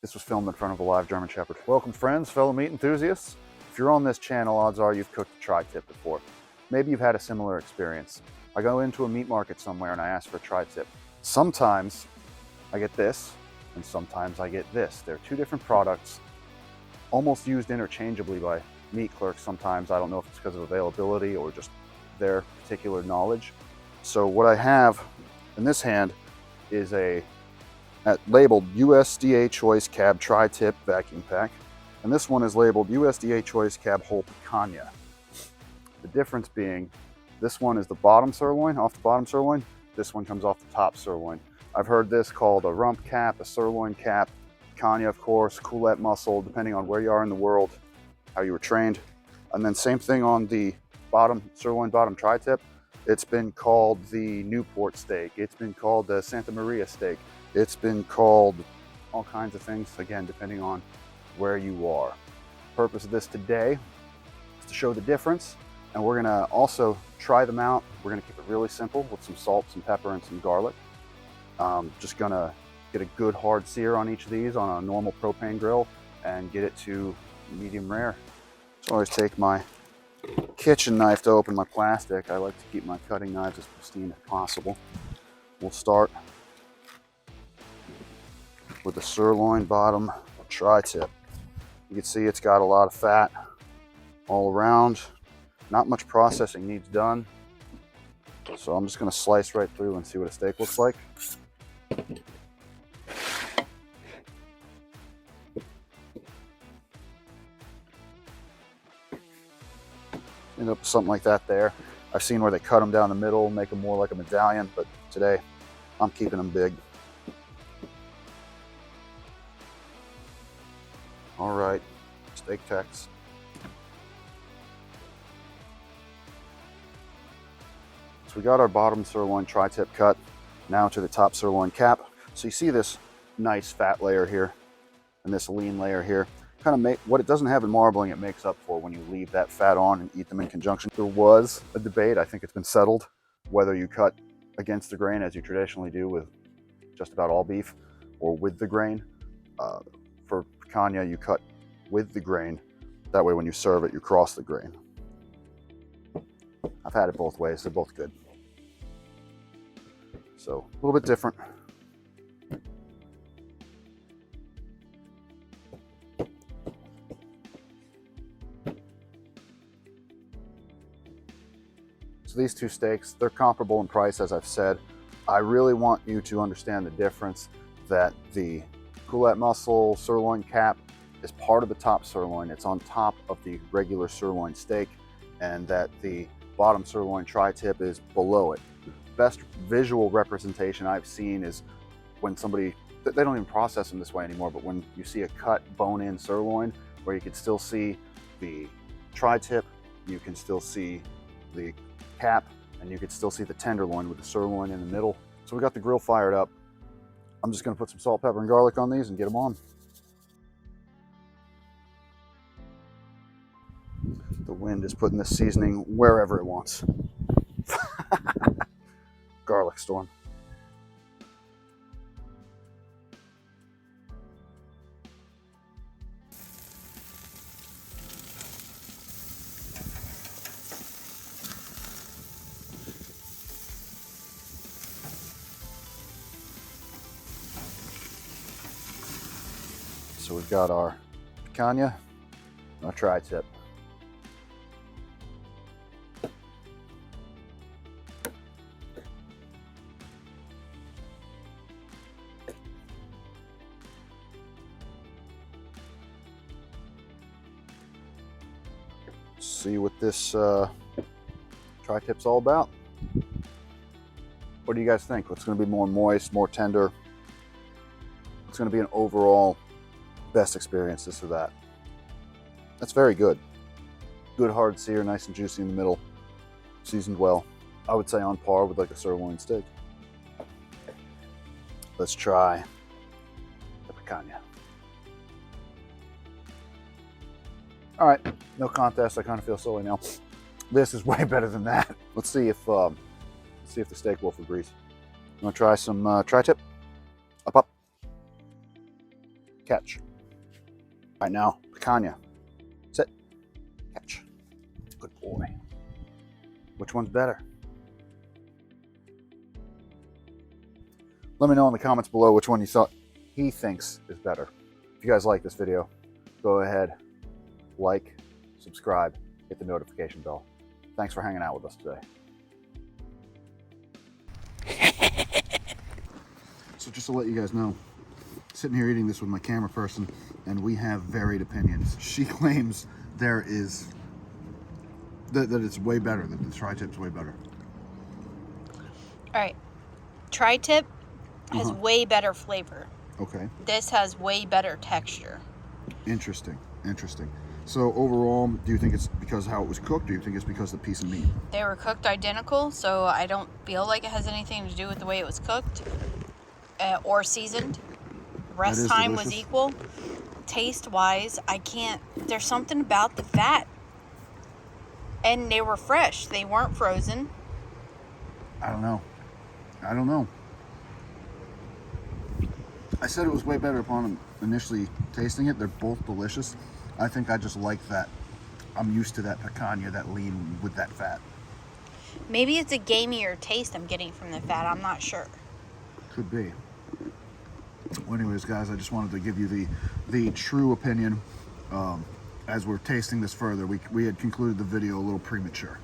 This was filmed in front of a live German Shepherd. Welcome friends, fellow meat enthusiasts. If you're on this channel, odds are you've cooked a tri-tip before. Maybe you've had a similar experience. I go into a meat market somewhere and I ask for a tri-tip. Sometimes I get this, and sometimes I get this. They're two different products, almost used interchangeably by meat clerks sometimes. I don't know if it's because of availability or just their particular knowledge. So what I have in this hand is labeled USDA Choice Cab Tri-Tip Vacuum Pack, and this one is labeled USDA Choice Cab Whole Picanha. The difference being, this one is the bottom sirloin, off the bottom sirloin. This one comes off the top sirloin. I've heard this called a rump cap, a sirloin cap, picanha, of course, coulotte muscle, depending on where you are in the world, how you were trained. And then same thing on the bottom sirloin, bottom tri-tip. It's been called the Newport steak. It's been called the Santa Maria steak. It's been called all kinds of things, again, depending on where you are. The purpose of this today is to show the difference, and we're gonna also try them out. We're gonna keep it really simple with some salt, some pepper, and some garlic. Just gonna get a good hard sear on each of these on a normal propane grill and get it to medium rare. So I always take my kitchen knife to open my plastic. I like to keep my cutting knives as pristine as possible. We'll start with the sirloin bottom tri-tip. You can see it's got a lot of fat all around. Not much processing needs done. So I'm just gonna slice right through and see what a steak looks like. End up with something like that there. I've seen where they cut them down the middle, make them more like a medallion, but today I'm keeping them big. All right, steak tex. So we got our bottom sirloin tri-tip cut, now to the top sirloin cap. So you see this nice fat layer here and this lean layer here. Kind of make what it doesn't have in marbling, it makes up for when you leave that fat on and eat them in conjunction. There was a debate, I think it's been settled, whether you cut against the grain as you traditionally do with just about all beef, or with the grain. For picanha, you cut with the grain. That way when you serve it, you cross the grain. I've had it both ways, they're both good. So a little bit different. So these two steaks, they're comparable in price, as I've said. I really want you to understand the difference, that the coulotte muscle sirloin cap is part of the top sirloin. It's on top of the regular sirloin steak, and that the bottom sirloin tri-tip is below it. The best visual representation I've seen is when somebody, they don't even process them this way anymore, but when you see a cut bone-in sirloin where you can still see the tri-tip, you can still see the cap, and you can still see the tenderloin with the sirloin in the middle. So we got the grill fired up. I'm just gonna put some salt, pepper, and garlic on these and get them on. The wind is putting this seasoning wherever it wants. Garlic storm. So we've got our picanha, our tri-tip. See what this tri-tip's all about. What do you guys think? What's going to be more moist, more tender? It's going to be an overall best experience, this or that. That's very good. Good hard sear, nice and juicy in the middle, seasoned well. I would say on par with like a sirloin steak. Let's try the picanha. All right, no contest. I kind of feel silly now. This is way better than that. Let's see if the steak wolf agrees. You want to try some tri-tip? Up, up. Catch. Right now, picanha. Sit. Catch. Good boy. Which one's better? Let me know in the comments below which one you thought he thinks is better. If you guys like this video, go ahead, like, subscribe, hit the notification bell. Thanks for hanging out with us today. So just to let you guys know, sitting here eating this with my camera person, and we have varied opinions. She claims that it's way better, that the tri-tip's way better. All right, tri-tip has way better flavor. Okay. This has way better texture. Interesting, interesting. So overall, do you think it's because how it was cooked, or do you think it's because of the piece of meat? They were cooked identical, so I don't feel like it has anything to do with the way it was cooked or seasoned. Rest time was equal. Taste-wise, there's something about the fat. And they were fresh. They weren't frozen. I don't know. I said it was way better upon initially tasting it. They're both delicious. I think I just like that. I'm used to that picanha, that lean with that fat. Maybe it's a gamier taste I'm getting from the fat. I'm not sure. Could be. Well, anyways, guys, I just wanted to give you the true opinion. As we're tasting this further, we had concluded the video a little premature.